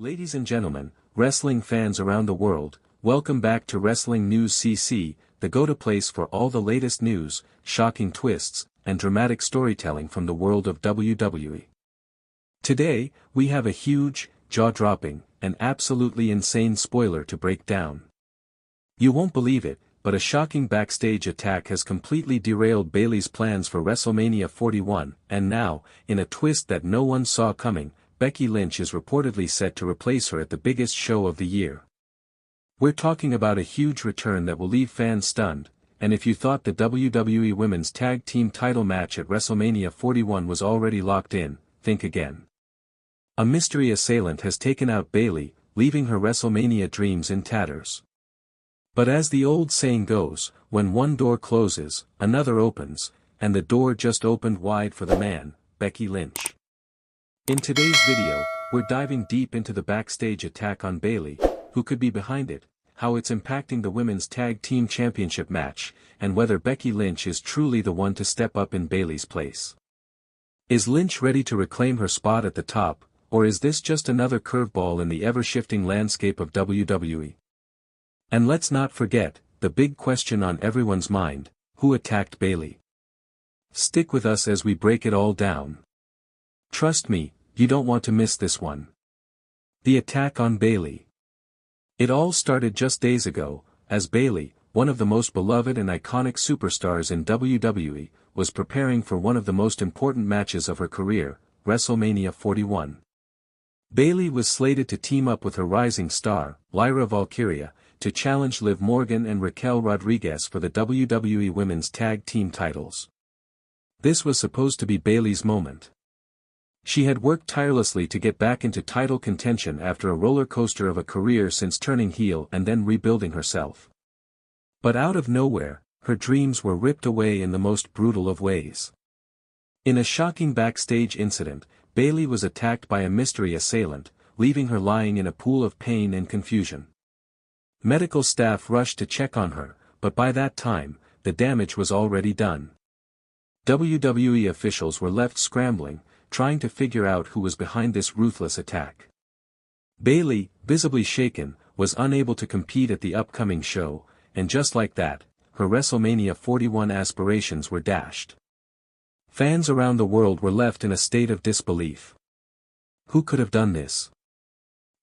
Ladies and gentlemen, wrestling fans around the world, welcome back to Wrestling News CC, the go-to place for all the latest news, shocking twists, and dramatic storytelling from the world of WWE. Today, we have a huge, jaw-dropping, and absolutely insane spoiler to break down. You won't believe it, but a shocking backstage attack has completely derailed Bayley's plans for WrestleMania 41, and now, in a twist that no one saw coming, Becky Lynch is reportedly set to replace her at the biggest show of the year. We're talking about a huge return that will leave fans stunned, and if you thought the WWE Women's Tag Team title match at WrestleMania 41 was already locked in, think again. A mystery assailant has taken out Bayley, leaving her WrestleMania dreams in tatters. But as the old saying goes, when one door closes, another opens, and the door just opened wide for the man, Becky Lynch. In today's video, we're diving deep into the backstage attack on Bayley, who could be behind it, how it's impacting the Women's Tag Team Championship match, and whether Becky Lynch is truly the one to step up in Bayley's place. Is Lynch ready to reclaim her spot at the top, or is this just another curveball in the ever-shifting landscape of WWE? And let's not forget, the big question on everyone's mind, who attacked Bayley? Stick with us as we break it all down. Trust me, you don't want to miss this one. The attack on Bayley. It all started just days ago, as Bayley, one of the most beloved and iconic superstars in WWE, was preparing for one of the most important matches of her career, WrestleMania 41. Bayley was slated to team up with her rising star, Lyra Valkyria, to challenge Liv Morgan and Raquel Rodriguez for the WWE Women's Tag Team titles. This was supposed to be Bayley's moment. She had worked tirelessly to get back into title contention after a roller coaster of a career since turning heel and then rebuilding herself. But out of nowhere, her dreams were ripped away in the most brutal of ways. In a shocking backstage incident, Bayley was attacked by a mystery assailant, leaving her lying in a pool of pain and confusion. Medical staff rushed to check on her, but by that time, the damage was already done. WWE officials were left scrambling, trying to figure out who was behind this ruthless attack. Bayley, visibly shaken, was unable to compete at the upcoming show, and just like that, her WrestleMania 41 aspirations were dashed. Fans around the world were left in a state of disbelief. Who could have done this?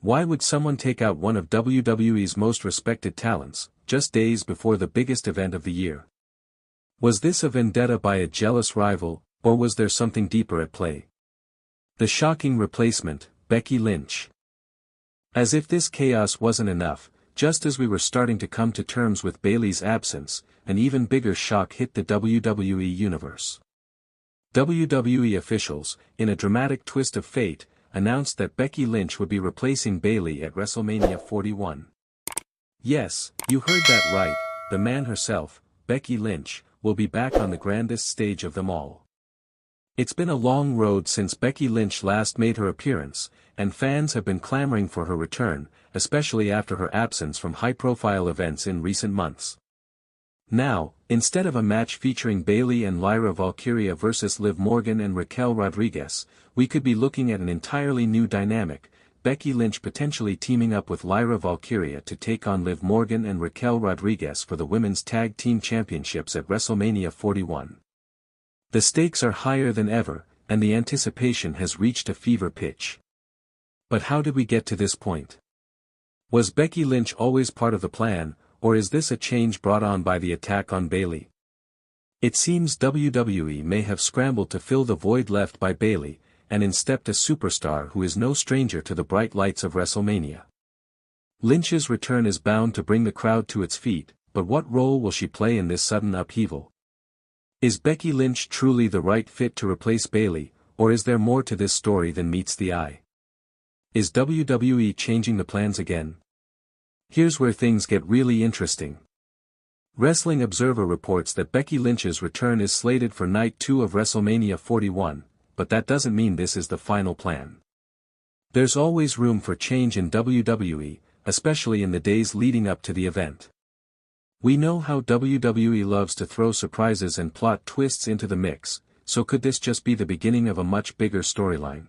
Why would someone take out one of WWE's most respected talents, just days before the biggest event of the year? Was this a vendetta by a jealous rival, or was there something deeper at play? The shocking replacement, Becky Lynch. As if this chaos wasn't enough, just as we were starting to come to terms with Bayley's absence, an even bigger shock hit the WWE universe. WWE officials, in a dramatic twist of fate, announced that Becky Lynch would be replacing Bayley at WrestleMania 41. Yes, you heard that right, the man herself, Becky Lynch, will be back on the grandest stage of them all. It's been a long road since Becky Lynch last made her appearance, and fans have been clamoring for her return, especially after her absence from high-profile events in recent months. Now, instead of a match featuring Bayley and Lyra Valkyria versus Liv Morgan and Raquel Rodriguez, we could be looking at an entirely new dynamic, Becky Lynch potentially teaming up with Lyra Valkyria to take on Liv Morgan and Raquel Rodriguez for the Women's Tag Team Championships at WrestleMania 41. The stakes are higher than ever, and the anticipation has reached a fever pitch. But how did we get to this point? Was Becky Lynch always part of the plan, or is this a change brought on by the attack on Bayley? It seems WWE may have scrambled to fill the void left by Bayley, and in stepped a superstar who is no stranger to the bright lights of WrestleMania. Lynch's return is bound to bring the crowd to its feet, but what role will she play in this sudden upheaval? Is Becky Lynch truly the right fit to replace Bayley, or is there more to this story than meets the eye? Is WWE changing the plans again? Here's where things get really interesting. Wrestling Observer reports that Becky Lynch's return is slated for Night 2 of WrestleMania 41, but that doesn't mean this is the final plan. There's always room for change in WWE, especially in the days leading up to the event. We know how WWE loves to throw surprises and plot twists into the mix, so could this just be the beginning of a much bigger storyline?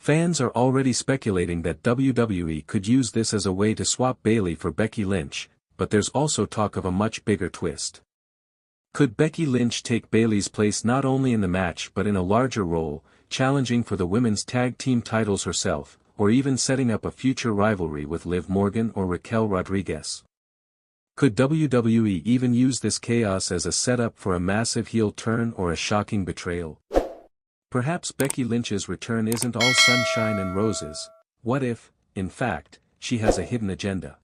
Fans are already speculating that WWE could use this as a way to swap Bayley for Becky Lynch, but there's also talk of a much bigger twist. Could Becky Lynch take Bayley's place not only in the match but in a larger role, challenging for the women's tag team titles herself, or even setting up a future rivalry with Liv Morgan or Raquel Rodriguez? Could WWE even use this chaos as a setup for a massive heel turn or a shocking betrayal? Perhaps Becky Lynch's return isn't all sunshine and roses. What if, in fact, she has a hidden agenda?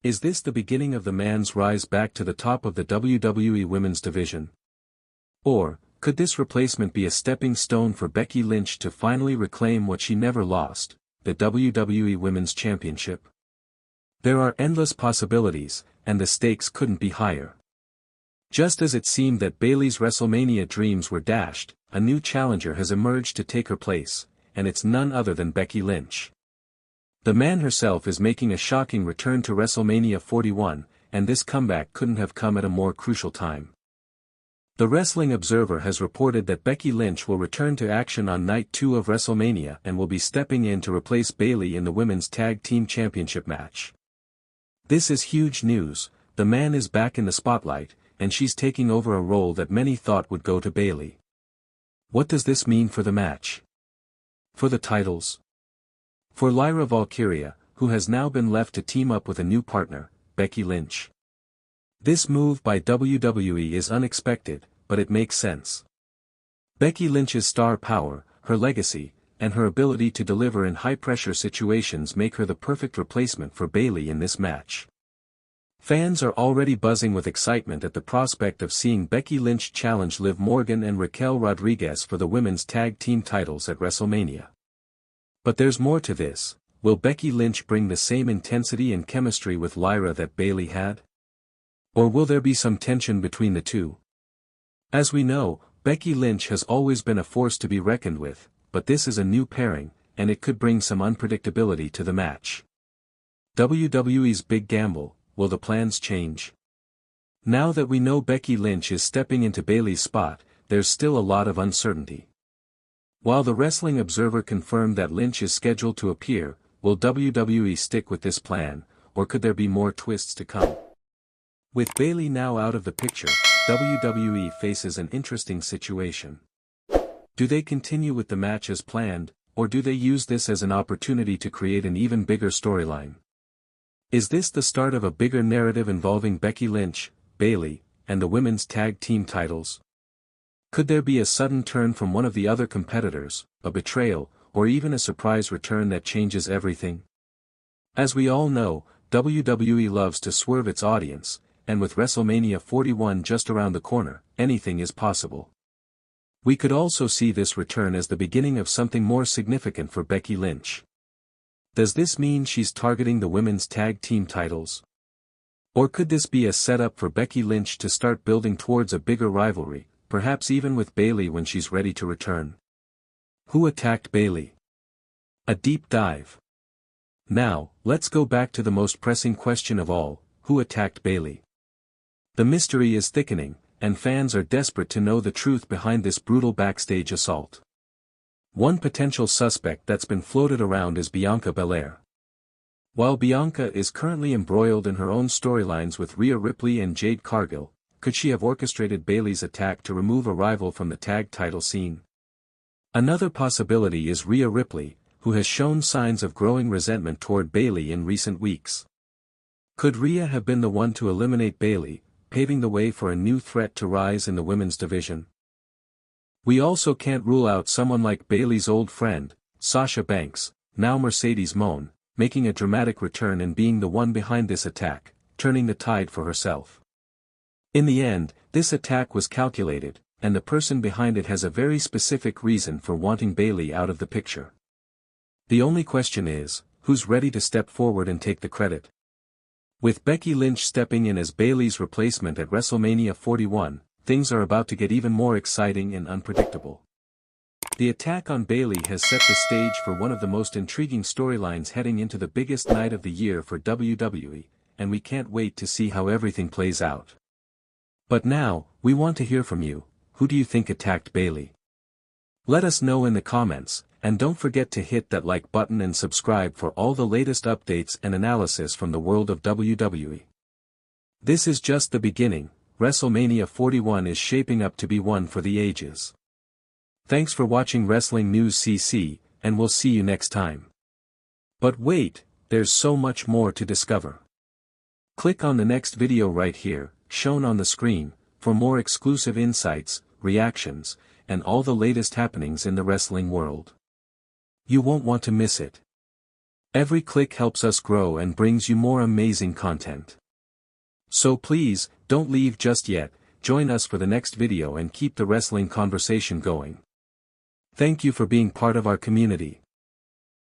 Is this the beginning of the man's rise back to the top of the WWE Women's Division? Or, could this replacement be a stepping stone for Becky Lynch to finally reclaim what she never lost, the WWE Women's Championship? There are endless possibilities, and the stakes couldn't be higher. Just as it seemed that Bayley's WrestleMania dreams were dashed, a new challenger has emerged to take her place, and it's none other than Becky Lynch. The man herself is making a shocking return to WrestleMania 41, and this comeback couldn't have come at a more crucial time. The Wrestling Observer has reported that Becky Lynch will return to action on Night 2 of WrestleMania and will be stepping in to replace Bayley in the Women's Tag Team Championship match. This is huge news. The man is back in the spotlight, and she's taking over a role that many thought would go to Bayley. What does this mean for the match? For the titles? For Lyra Valkyria, who has now been left to team up with a new partner, Becky Lynch. This move by WWE is unexpected, but it makes sense. Becky Lynch's star power, her legacy, and her ability to deliver in high-pressure situations make her the perfect replacement for Bayley in this match. Fans are already buzzing with excitement at the prospect of seeing Becky Lynch challenge Liv Morgan and Raquel Rodriguez for the women's tag team titles at WrestleMania. But there's more to this. Will Becky Lynch bring the same intensity and chemistry with Lyra that Bayley had? Or will there be some tension between the two? As we know, Becky Lynch has always been a force to be reckoned with, but this is a new pairing, and it could bring some unpredictability to the match. WWE's big gamble. Will the plans change? Now that we know Becky Lynch is stepping into Bayley's spot, there's still a lot of uncertainty. While the Wrestling Observer confirmed that Lynch is scheduled to appear, will WWE stick with this plan, or could there be more twists to come? With Bayley now out of the picture, WWE faces an interesting situation. Do they continue with the match as planned, or do they use this as an opportunity to create an even bigger storyline? Is this the start of a bigger narrative involving Becky Lynch, Bayley, and the women's tag team titles? Could there be a sudden turn from one of the other competitors, a betrayal, or even a surprise return that changes everything? As we all know, WWE loves to swerve its audience, and with WrestleMania 41 just around the corner, anything is possible. We could also see this return as the beginning of something more significant for Becky Lynch. Does this mean she's targeting the women's tag team titles? Or could this be a setup for Becky Lynch to start building towards a bigger rivalry, perhaps even with Bayley when she's ready to return? Who attacked Bayley? A deep dive. Now, let's go back to the most pressing question of all, who attacked Bayley? The mystery is thickening, and fans are desperate to know the truth behind this brutal backstage assault. One potential suspect that's been floated around is Bianca Belair. While Bianca is currently embroiled in her own storylines with Rhea Ripley and Jade Cargill, could she have orchestrated Bayley's attack to remove a rival from the tag title scene? Another possibility is Rhea Ripley, who has shown signs of growing resentment toward Bayley in recent weeks. Could Rhea have been the one to eliminate Bayley, paving the way for a new threat to rise in the women's division? We also can't rule out someone like Bayley's old friend, Sasha Banks, now Mercedes Moné, making a dramatic return and being the one behind this attack, turning the tide for herself. In the end, this attack was calculated, and the person behind it has a very specific reason for wanting Bayley out of the picture. The only question is, who's ready to step forward and take the credit? With Becky Lynch stepping in as Bayley's replacement at WrestleMania 41, things are about to get even more exciting and unpredictable. The attack on Bayley has set the stage for one of the most intriguing storylines heading into the biggest night of the year for WWE, and we can't wait to see how everything plays out. But now, we want to hear from you. Who do you think attacked Bayley? Let us know in the comments, And don't forget to hit that like button and subscribe for all the latest updates and analysis from the world of WWE. This is just the beginning. WrestleMania 41 is shaping up to be one for the ages. Thanks for watching Wrestling News CC, and we'll see you next time. But wait, there's so much more to discover. Click on the next video right here, shown on the screen, for more exclusive insights, reactions, and all the latest happenings in the wrestling world. You won't want to miss it. Every click helps us grow and brings you more amazing content. So please, don't leave just yet, join us for the next video and keep the wrestling conversation going. Thank you for being part of our community.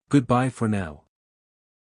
Goodbye for now.